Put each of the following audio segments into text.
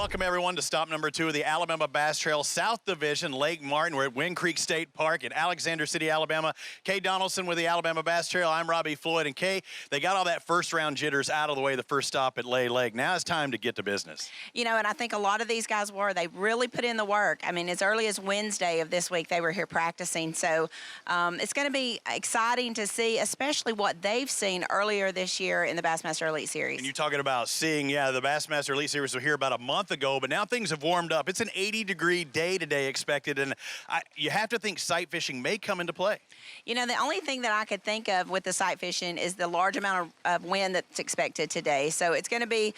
welcome everyone to stop number 2 of the Alabama Bass Trail South Division, Lake Martin. We're at Wind Creek State Park in Alexander City, Alabama. Kay Donaldson with the Alabama Bass Trail. I'm Robbie Floyd. And Kay, they got all that first round jitters out of the way the first stop at Lay Lake. Now it's time to get to business. You know, and I think a lot of these guys they really put in the work. I mean, as early as Wednesday of this week, they were here practicing. So it's going to be exciting to see, especially what they've seen earlier this year in the Bassmaster Elite Series. And you're talking about seeing, the Bassmaster Elite Series were here about a month ago, but now things have warmed up. It's an 80-degree day today expected, and you have to think sight fishing may come into play. You know, the only thing that I could think of with the sight fishing is the large amount of wind that's expected today. So it's going to be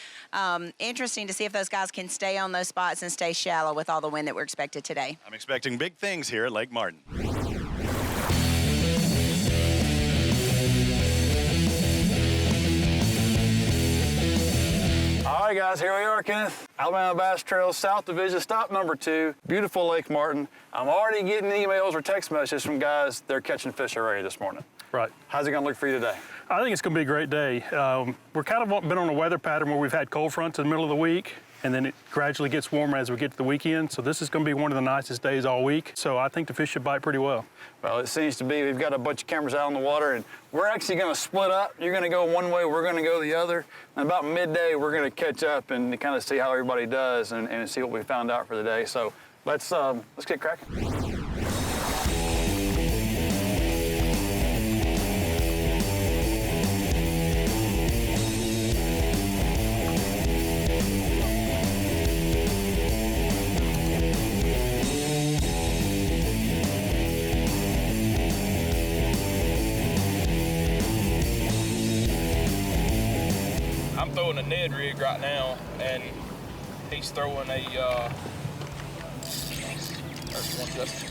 interesting to see if those guys can stay on those spots and stay shallow with all the wind that we're expected today. I'm expecting big things here at Lake Martin. All right, guys, here we are, Kenneth. Alabama Bass Trail South Division, stop number 2, beautiful Lake Martin. I'm already getting emails or text messages from guys they're catching fish already this morning. Right. How's it gonna look for you today? I think it's gonna be a great day. We're kind of been on a weather pattern where we've had cold fronts in the middle of the week, and then it gradually gets warmer as we get to the weekend. So this is gonna be one of the nicest days all week. So I think the fish should bite pretty well. Well, it seems to be. We've got a bunch of cameras out on the water, and we're actually gonna split up. You're gonna go one way, we're gonna go the other. And about midday, we're gonna catch up and kind of see how everybody does and see what we found out for the day. So let's get cracking. I'm throwing a Ned rig right now, and he's throwing a, there's one Justin.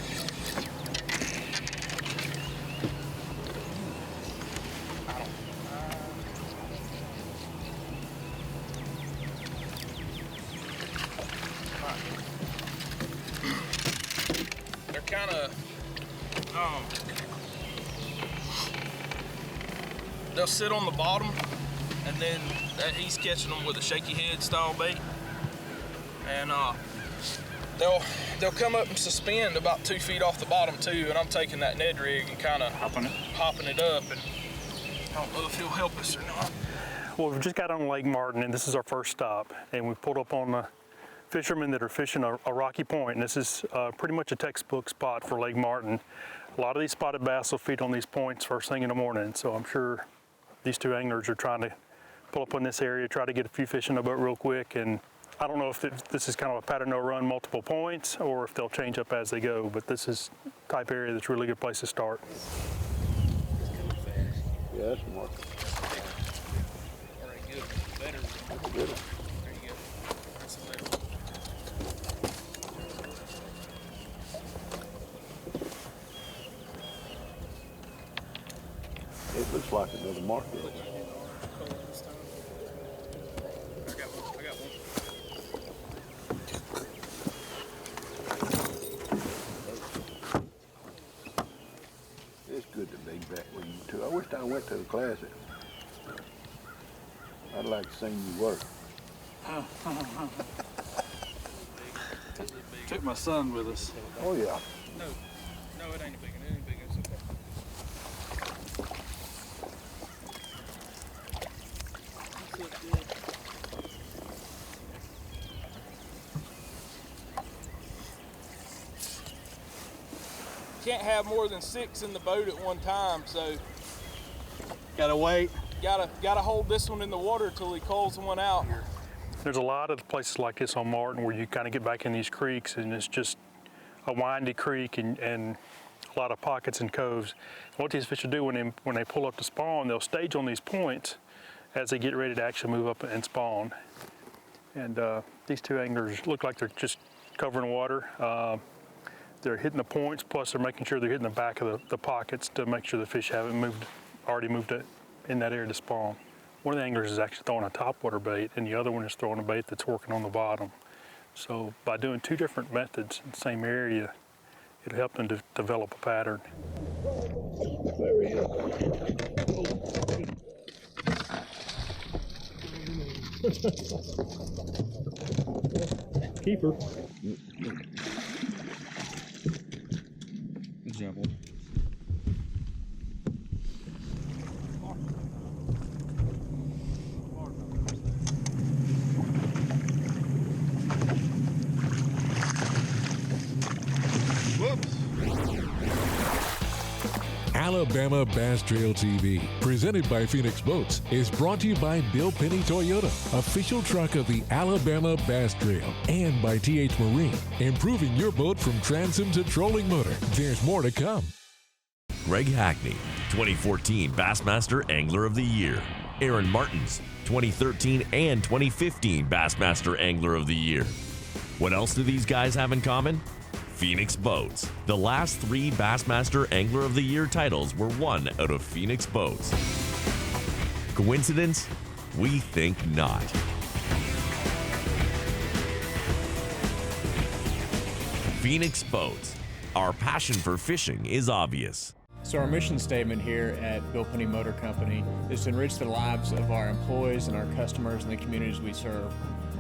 They're kind of, they'll sit on the bottom, and then he's catching them with a shaky head style bait, and they'll come up and suspend about 2 feet off the bottom too, and I'm taking that Ned rig and kind of hopping it up, and I don't know if he'll help us or not. Well, we've just got on Lake Martin, and this is our first stop, and we pulled up on the fishermen that are fishing a rocky point, and this is pretty much a textbook spot for Lake Martin. A lot of these spotted bass will feed on these points first thing in the morning, so I'm sure these two anglers are trying to pull up on this area, try to get a few fish in the boat real quick. And I don't know if this is kind of a pattern they'll run multiple points or if they'll change up as they go, but this is the type area that's a really good place to start. Yeah, that's more. All right, good. Better. That's a good one. There you go. That's a better one. It looks like another mark there. I got one. It's good to be back with you too. I wish I went to the classic. I'd like to sing you work. Took my son with us. Oh yeah. No, it ain't a big one. It ain't a big one. It's okay. Can't have more than 6 in the boat at one time, so Gotta wait. gotta hold this one in the water till he calls one out. There's a lot of places like this on Martin where you kind of get back in these creeks and it's just a windy creek and a lot of pockets and coves. What these fish will do when they pull up to spawn, they'll stage on these points as they get ready to actually move up and spawn. And these two anglers look like they're just covering water. They're hitting the points, plus they're making sure they're hitting the back of the pockets to make sure the fish haven't already moved in that area to spawn. One of the anglers is actually throwing a topwater bait, and the other one is throwing a bait that's working on the bottom. So by doing two different methods in the same area, it'll help them to develop a pattern. keeper. Good job, boy. Alabama Bass Trail TV, presented by Phoenix Boats, is brought to you by Bill Penny Toyota, official truck of the Alabama Bass Trail, and by TH Marine, improving your boat from transom to trolling motor. There's more to come. Greg Hackney, 2014 Bassmaster Angler of the Year. Aaron Martins, 2013 and 2015 Bassmaster Angler of the Year. What else do these guys have in common? Phoenix Boats. The last 3 Bassmaster Angler of the Year titles were won out of Phoenix Boats. Coincidence? We think not. Phoenix Boats. Our passion for fishing is obvious. So our mission statement here at Bill Penny Motor Company is to enrich the lives of our employees and our customers and the communities we serve.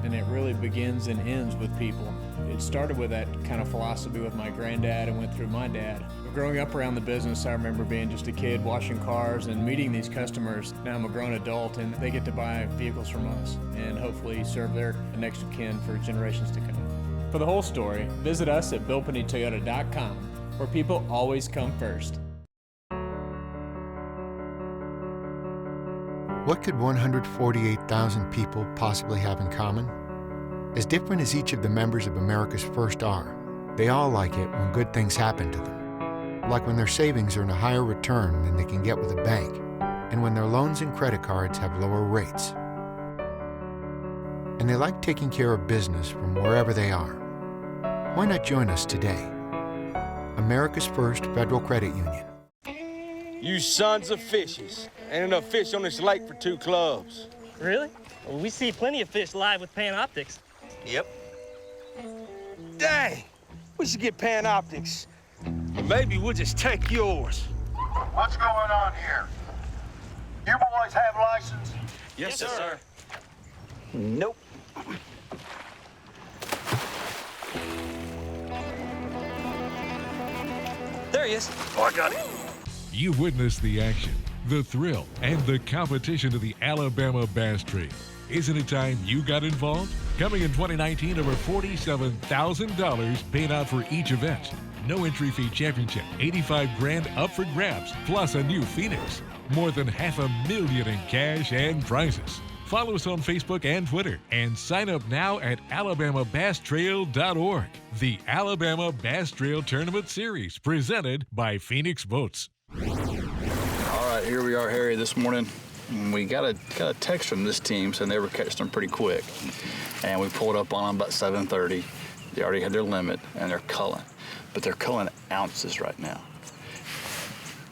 And it really begins and ends with people. It started with that kind of philosophy with my granddad and went through my dad. Growing up around the business, I remember being just a kid washing cars and meeting these customers. Now I'm a grown adult and they get to buy vehicles from us and hopefully serve their next of kin for generations to come. For the whole story, visit us at BillPennyToyota.com, where people always come first. What could 148,000 people possibly have in common? As different as each of the members of America's First are, they all like it when good things happen to them. Like when their savings earn a higher return than they can get with a bank, and when their loans and credit cards have lower rates. And they like taking care of business from wherever they are. Why not join us today? America's First Federal Credit Union. You sons of fishes. Ain't enough fish on this lake for 2 clubs. Really? Well, we see plenty of fish live with Panoptix. Yep. Dang, we should get Panoptix. Or maybe we'll just take yours. What's going on here? You boys have license? Yes, sir. Nope. There he is. Oh, I got him. You witnessed the action, the thrill, and the competition of the Alabama Bass Trail. Isn't it time you got involved? Coming in 2019, over $47,000 paid out for each event. No entry fee championship, 85 grand up for grabs, plus a new Phoenix. More than $500,000 in cash and prizes. Follow us on Facebook and Twitter, and sign up now at alabamabasstrail.org. The Alabama Bass Trail Tournament Series, presented by Phoenix Boats. All right, here we are, Harry, this morning. We got a text from this team saying they were catching them pretty quick. And we pulled up on them about 7:30. They already had their limit, and they're culling. But they're culling ounces right now.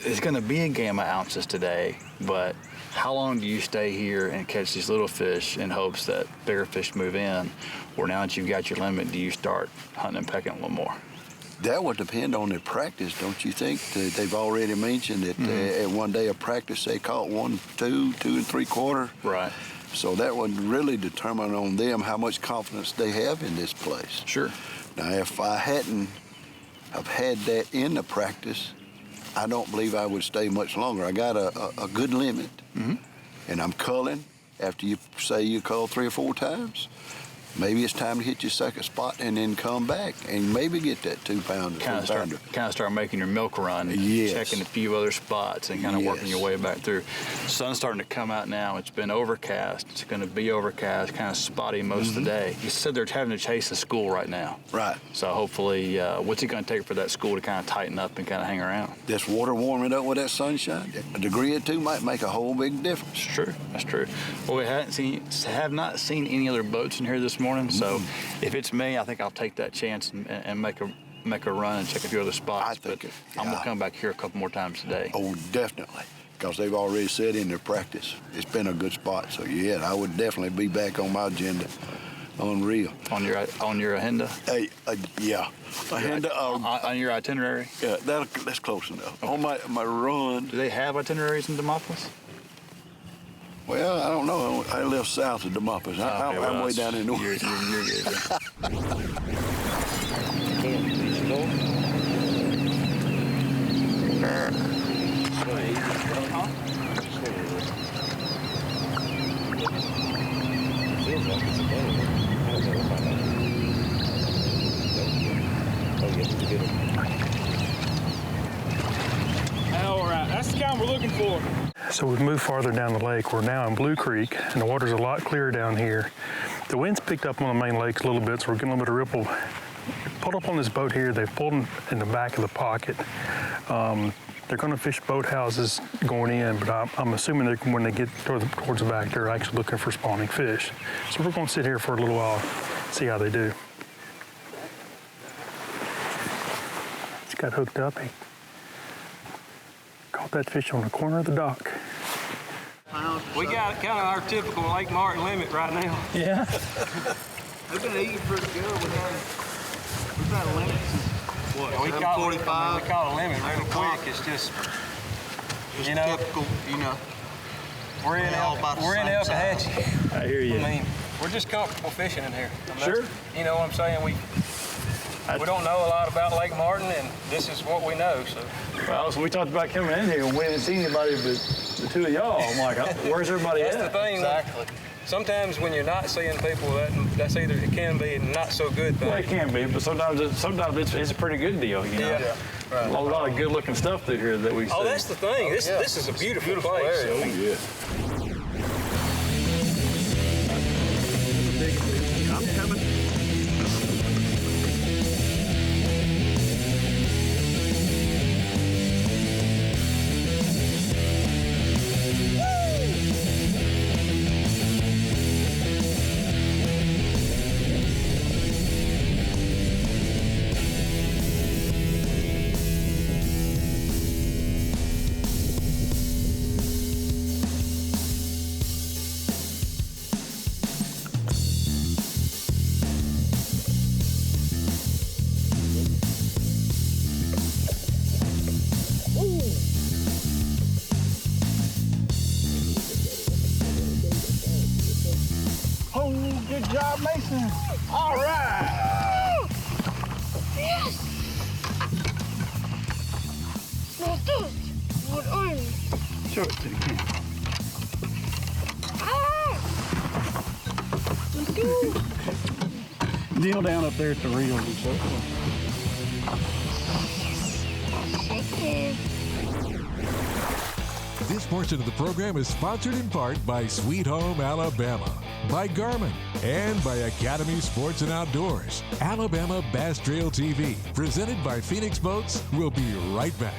It's going to be a game of ounces today, but how long do you stay here and catch these little fish in hopes that bigger fish move in? Or now that you've got your limit, do you start hunting and pecking a little more? That would depend on their practice, don't you think? They've already mentioned that at one day of practice they caught 1, 2, 2 3/4. Right. So that would really determine on them how much confidence they have in this place. Sure. Now, if I hadn't have had that in the practice, I don't believe I would stay much longer. I got a good limit, and I'm culling after you say you cull 3 or 4 times. Maybe it's time to hit your second spot and then come back and maybe get that 2-pounder, 3-pounder. Kind of start making your milk run, yes. Checking a few other spots and kind of working your way back through. The sun's starting to come out now. It's been overcast. It's going to be overcast, kind of spotty most of the day. You said they're having to chase the school right now. Right. So hopefully, what's it going to take for that school to kind of tighten up and kind of hang around? This water warming up with that sunshine, a degree or 2 might make a whole big difference. It's true. That's true. Well, we have not seen any other boats in here this morning. So if it's me, I think I'll take that chance and make a run and check a few other spots. I'm going to come back here a couple more times today. Oh, definitely. Because they've already said in their practice, it's been a good spot. So, yeah, I would definitely be back on my agenda. Unreal. On your agenda? Yeah. Agenda. On your itinerary? Yeah, that's close enough. On my run. Do they have itineraries in Demopolis? Well, I don't know. I live south of Demopolis. I'm way down in the north. You're good. looking for. So we've moved farther down the lake. We're now in Blue Creek, and the water's a lot clearer down here. The wind's picked up on the main lakes a little bit, so we're getting a little bit of ripple. Pulled up on this boat here. They've pulled in the back of the pocket. They're going to fish boathouses going in, but I'm assuming that when they get towards the back, they're actually looking for spawning fish. So we're going to sit here for a little while, see how they do. It's got hooked up. He caught that fish on the corner of the dock. We got kind of our typical Lake Martin limit right now. Yeah. They've been eating pretty good. We've had a limit since, what, Yeah, we caught a limit real quick. It's just, you know, typical, you know. We're in Elkahatchee. I hear you. I mean, we're just comfortable fishing in here. I mean, Sure. You know what I'm saying? We don't know a lot about Lake Martin, and this is what we know. So. Well, so we talked about coming in here, and we didn't see anybody but the two of y'all. I'm like, where's everybody That's at? the thing. Exactly. Sometimes when you're not seeing people, that's either it can be a not so good thing. Well, it can be, but sometimes it's a pretty good deal, you know? Yeah. Right. A lot of good-looking stuff through here that we see. Oh, that's the thing. This is a beautiful place. area. So Yeah. I'm coming. Oh, good job, Mason. All right. Yes! Now this, what on? Show it to the camera. Let's go. Kneel down up there at the reel and show it. This portion of the program is sponsored in part by Sweet Home Alabama, by Garmin, and by Academy Sports and Outdoors. Alabama Bass Trail TV, presented by Phoenix Boats, will be right back.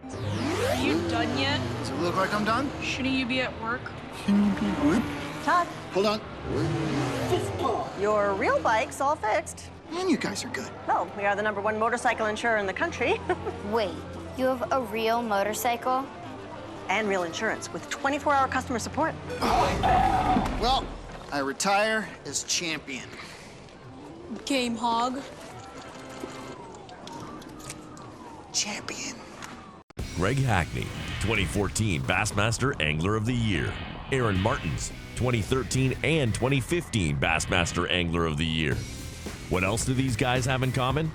Are you done yet? Does it look like I'm done? Shouldn't you be at work? Todd, Hold on. your real bike's all fixed. Man, you guys are good. Well, we are the #1 motorcycle insurer in the country. Wait, you have a real motorcycle? And real insurance with 24-hour customer support. Well, I retire as champion. Game hog. Champion. Greg Hackney, 2014 Bassmaster Angler of the Year. Aaron Martens, 2013 and 2015 Bassmaster Angler of the Year. What else do these guys have in common?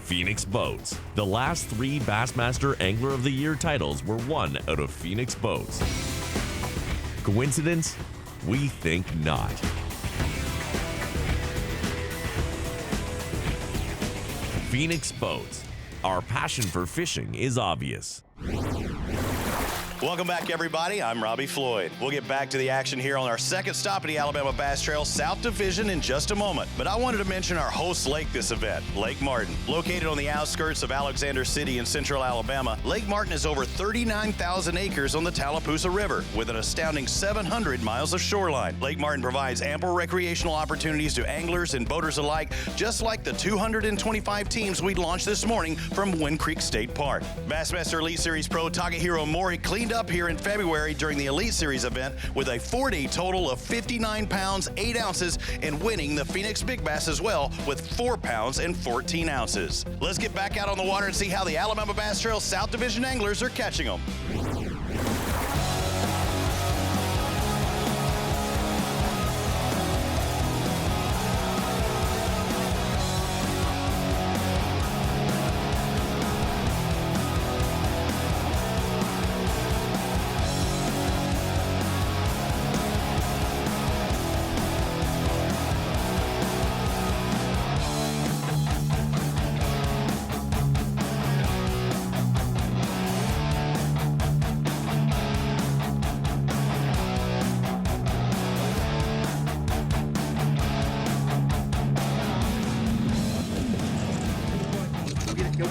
Phoenix Boats. The last 3 Bassmaster Angler of the Year titles were won out of Phoenix Boats. Coincidence? We think not. Phoenix Boats. Our passion for fishing is obvious. Welcome back, everybody. I'm Robbie Floyd. We'll get back to the action here on our second stop at the Alabama Bass Trail South Division in just a moment. But I wanted to mention our host lake this event, Lake Martin. Located on the outskirts of Alexander City in central Alabama, Lake Martin is over 39,000 acres on the Tallapoosa River with an astounding 700 miles of shoreline. Lake Martin provides ample recreational opportunities to anglers and boaters alike, just like the 225 teams we launched this morning from Wind Creek State Park. Bassmaster Elite Series Pro Takahiro Mori cleaned up here in February during the Elite Series event with a 4-day total of 59 pounds, 8 ounces, and winning the Phoenix Big Bass as well with 4 pounds and 14 ounces. Let's get back out on the water and see how the Alabama Bass Trail South Division anglers are catching them.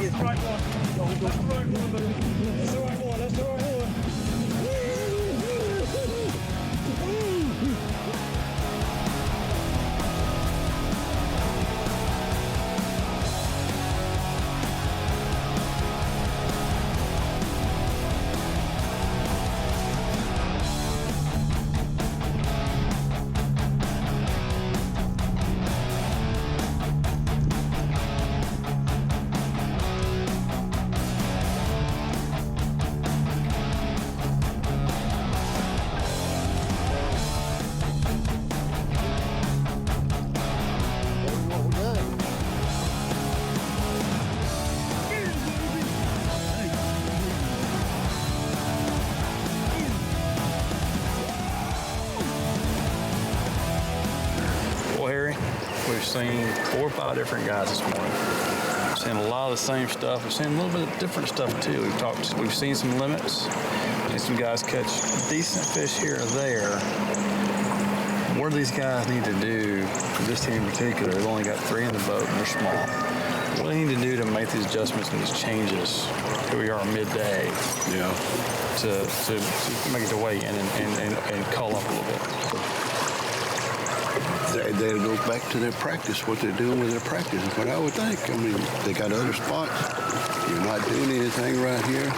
That's the right one. That's the right one, buddy. That's the right one. That's the right one. Well, Harry, we've seen 4 or 5 different guys this morning. We've seen a lot of the same stuff. We've seen a little bit of different stuff too. We've seen some limits. Seen some guys catch decent fish here or there. What do these guys need to do? For this team in particular, they've only got 3 in the boat and they're small. What do they need to do to make these adjustments and these changes? Here we are midday. Yeah. To make it to weigh in and call up a little bit. They go back to their practice, what they're doing with their practice, is what I would think. I mean, they got other spots. You're not doing anything right here.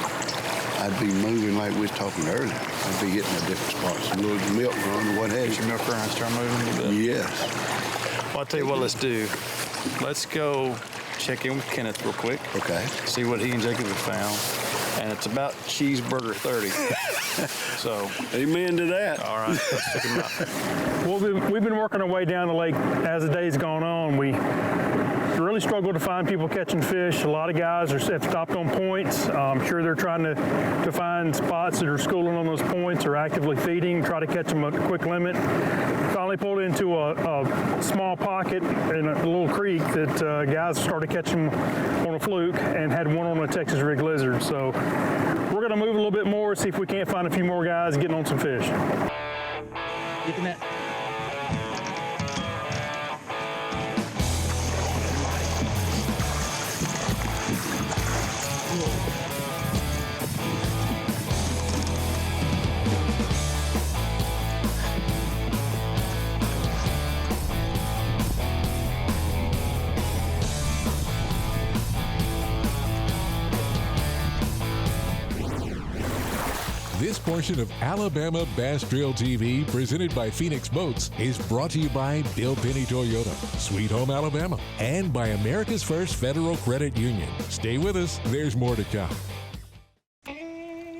I'd be moving like we was talking earlier. I'd be getting a different spots, a little milk run or what have you. Get your milk run and start moving a little bit? Yes. Well, I'll tell you what, let's do. Let's go check in with Kenneth real quick. Okay. See what he and Jacob have found. And it's about cheeseburger 30. So. Amen to that. All right, let's check him out. Well, we've been working our way down the lake as the day's gone on. We really struggle to find people catching fish. A lot of guys have stopped on points. I'm sure they're trying to find spots that are schooling on those points or actively feeding, try to catch them at a quick limit. Finally pulled into a small pocket in a little creek that guys started catching on a fluke and had one on a Texas rig lizard. So we're going to move a little bit more, see if we can't find a few more guys getting on some fish. Get the net. This portion of Alabama Bass Trail TV, presented by Phoenix Boats, is brought to you by Bill Penny Toyota, Sweet Home, Alabama, and by America's First Federal Credit Union. Stay with us, there's more to come.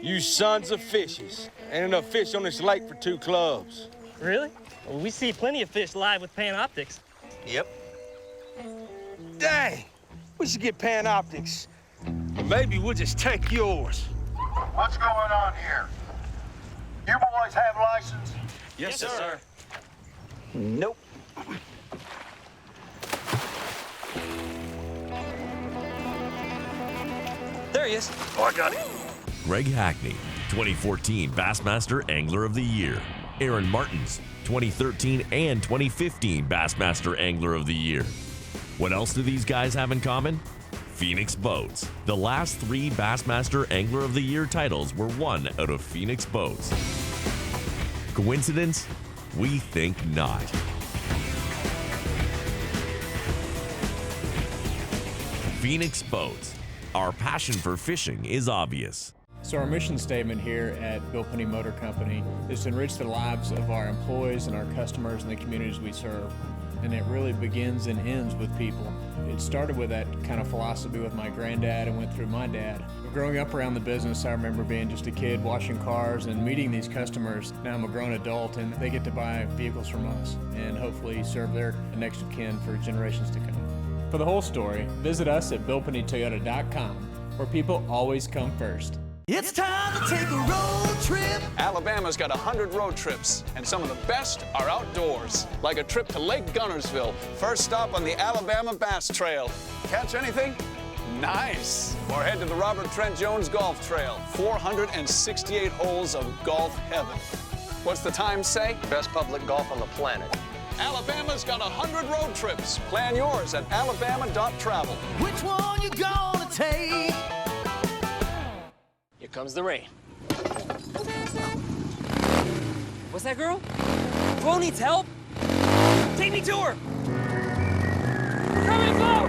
You sons of fishes. Ain't enough fish on this lake for 2 clubs. Really? Well, we see plenty of fish live with Panoptix. Yep. Dang, we should get Panoptix. Or maybe we'll just take yours. What's going on here? You boys have license? Yes, sir. Nope. There he is. Oh, I got him. Greg Hackney, 2014 Bassmaster Angler of the Year. Aaron Martins, 2013 and 2015 Bassmaster Angler of the Year. What else do these guys have in common? Phoenix Boats. The last 3 Bassmaster Angler of the Year titles were won out of Phoenix Boats. Coincidence? We think not. Phoenix Boats. Our passion for fishing is obvious. So our mission statement here at Bill Penny Motor Company is to enrich the lives of our employees and our customers and the communities we serve. And it really begins and ends with people. It started with that kind of philosophy with my granddad and went through my dad. Growing up around the business, I remember being just a kid washing cars and meeting these customers. Now I'm a grown adult and they get to buy vehicles from us and hopefully serve their next of kin for generations to come. For the whole story, visit us at BillPennyToyota.com, where people always come first. It's time to take a road trip. Alabama's got 100 road trips, and some of the best are outdoors, like a trip to Lake Gunnersville, first stop on the Alabama Bass Trail. Catch anything? Nice. Or head to the Robert Trent Jones Golf Trail, 468 holes of golf heaven. What's the time say? Best public golf on the planet. Alabama's got 100 road trips. Plan yours at alabama.travel. Which one you gonna take. Here comes the rain. What's that girl? Flo needs help? Take me to her! We're coming, Flo!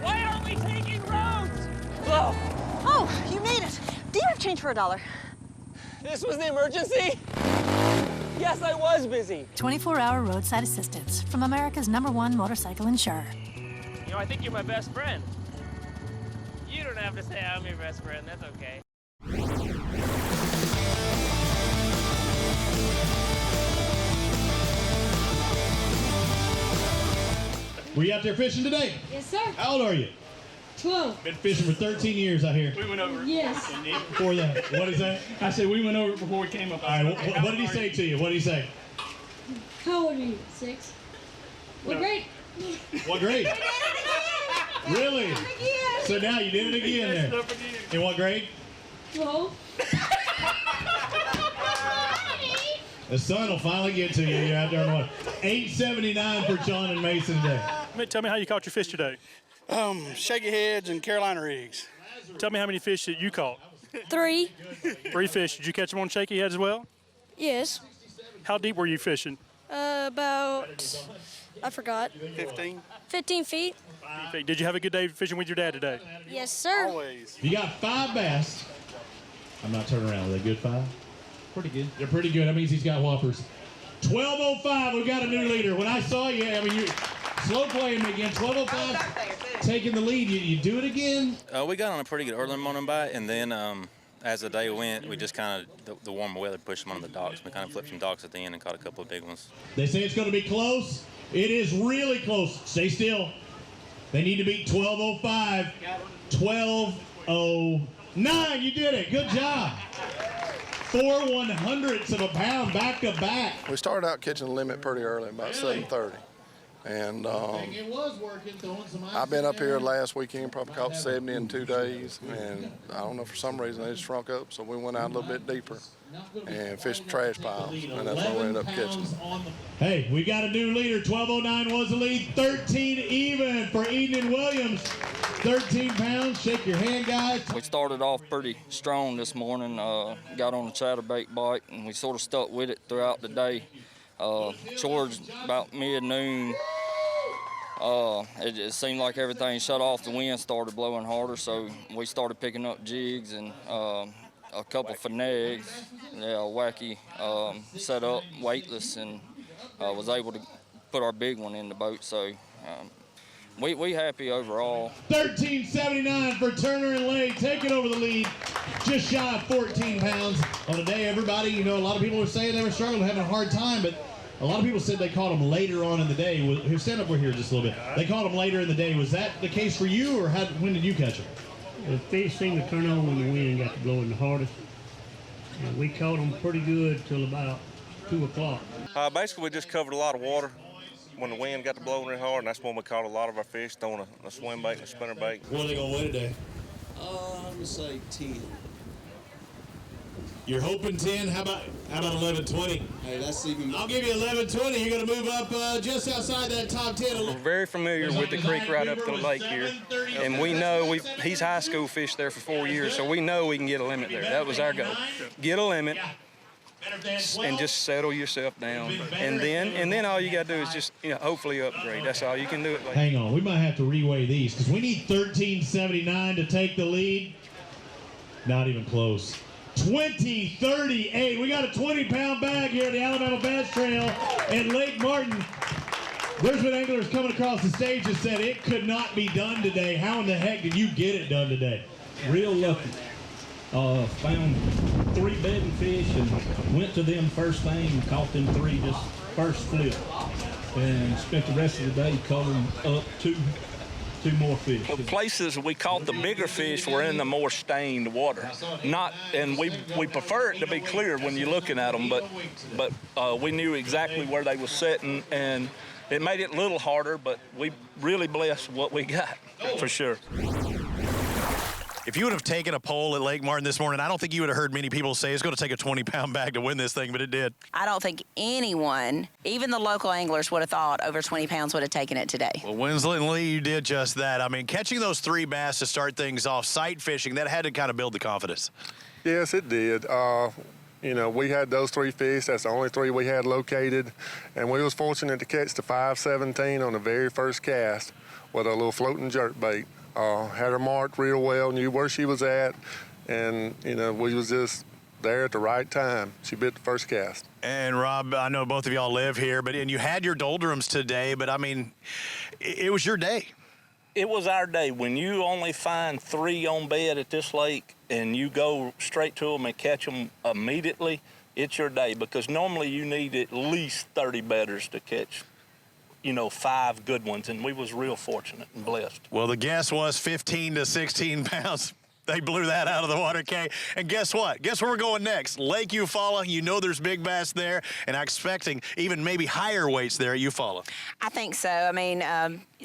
Why aren't we taking roads? Flo! Oh, you made it. Do you have change for $1? This was the emergency? Yes, I was busy. 24-hour roadside assistance from America's #1 motorcycle insurer. You know, I think you're my best friend. You don't have to say I'm your best friend. That's okay. Were you out there fishing today? Yes, sir. How old are you? 12. Been fishing for 13 years out here. We went over it. Yes. Before that, what did he say? I said we went over it before we came up. All right, what did he say to you? What did he say? How old are you? 6. What grade? What grade? Really? So now you did it again there. In what grade? 12. The sun will finally get to you. You're out there on what? 879 for John and Mason today. Tell me how you caught your fish today. Shaky heads and Carolina rigs. Tell me how many fish that you caught. 3. 3 fish. Did you catch them on shaky heads as well? Yes. How deep were you fishing? About, I forgot. 15. 15 feet. 15 feet. Did you have a good day fishing with your dad today? Yes, sir. Always. You got 5 bass. I'm not turning around. Are they good 5? Pretty good. They're pretty good. That means he's got whoppers. 12:05. We've got a new leader. When I saw you, I mean, you slow playing me again. 12:05. Taking the lead. You do it again. We got on a pretty good early morning bite, and then as the day went, we just kind of the warmer weather pushed them on the docks. We kind of flipped some docks at the end and caught a couple of big ones. They say it's going to be close. It is really close. Stay still. They need to beat 12:05. 12:09. You did it. Good job. 4 100ths of a pound back to back. We started out catching the limit pretty early, about 7:30. And It was working, throwing some ice I've been in up there. here last weekend, probably caught 70 in 2 days. And I don't know, for some reason they just shrunk up. So we went out a little bit deeper and fished trash piles. And that's what we ended up catching. Hey, we got a new leader. 12:09 was the lead. 13 even for Eden Williams. 13 pounds. Shake your hand, guys. We started off pretty strong this morning. Got on a chatterbait bite, and we sort of stuck with it throughout the day. Towards about mid-noon, it seemed like everything shut off. The wind started blowing harder, so we started picking up jigs and a couple finags. Wacky set up weightless, and was able to put our big one in the boat. So we happy overall. 13.79 for Turner and Lake, taking over the lead, just shy of 14 pounds on a day. Everybody, you know, a lot of people were saying they were struggling, having a hard time, but a lot of people said they caught them later on in the day. Here, stand up over here just a little bit. They caught them later in the day. Was that the case for you, or when did you catch them? The fish seemed to turn on when the wind got to blowing the hardest. And we caught them pretty good till about 2 o'clock. Basically, we just covered a lot of water when the wind got to blowing really hard, and that's when we caught a lot of our fish, throwing a swim bait and a spinner bait. What are they going to win today? I'm going to say 10. You're hoping 10? How about 11:20? Hey, that's even. I'll give you 11:20. You're going to move up just outside that top 10. We're very familiar with the creek right up the lake here, and we know he's high school fished there for 4 years, so we know we can get a limit there. That was our goal. Get a limit and just settle yourself down, and then all you got to do is just hopefully upgrade. That's all you can do. Hang on, we might have to reweigh these because we need 13.79 to take the lead. Not even close. 20.38. We got a 20-pound bag here at the Alabama Bass Trail at Lake Martin. There's been anglers coming across the stage that said it could not be done today. How in the heck did you get it done today? Real lucky. Found 3 bedding fish and went to them first thing and caught them 3 just first flip. And spent the rest of the day culling up two more fish. The places we caught the bigger fish were in the more stained water. And we prefer it to be clear when you're looking at them, but we knew exactly where they were sitting, and it made it a little harder, but we really blessed what we got, for sure. If you would have taken a poll at Lake Martin this morning, I don't think you would have heard many people say it's going to take a 20-pound bag to win this thing, but it did. I don't think anyone, even the local anglers, would have thought over 20 pounds would have taken it today. Well, Winslet and Lee, you did just that. I mean, catching those 3 bass to start things off, sight fishing, that had to kind of build the confidence. Yes, it did. You know, we had those 3 fish. That's the only 3 we had located. And we was fortunate to catch the 517 on the very first cast with a little floating jerk bait. Had her marked real well, knew where she was at, and, you know, we was just there at the right time. She bit the first cast. And, Rob, I know both of y'all live here, and you had your doldrums today, but, I mean, it was your day. It was our day. When you only find 3 on bed at this lake and you go straight to them and catch them immediately, it's your day, because normally you need at least 30 bedders to catch, you know, 5 good ones, and we was real fortunate and blessed. Well, the guess was 15 to 16 pounds. They blew that out of the water, Kay. And guess what? Guess where we're going next? Lake Eufaula. You know there's big bass there, and I'm expecting even maybe higher weights there at Eufaula. I think so. I mean,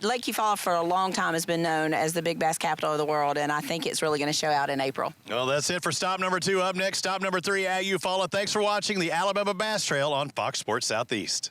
Lake Eufaula for a long time has been known as the big bass capital of the world, and I think it's really going to show out in April. Well, that's it for stop number 2. Up next, stop number 3 at Eufaula. Thanks for watching the Alabama Bass Trail on Fox Sports Southeast.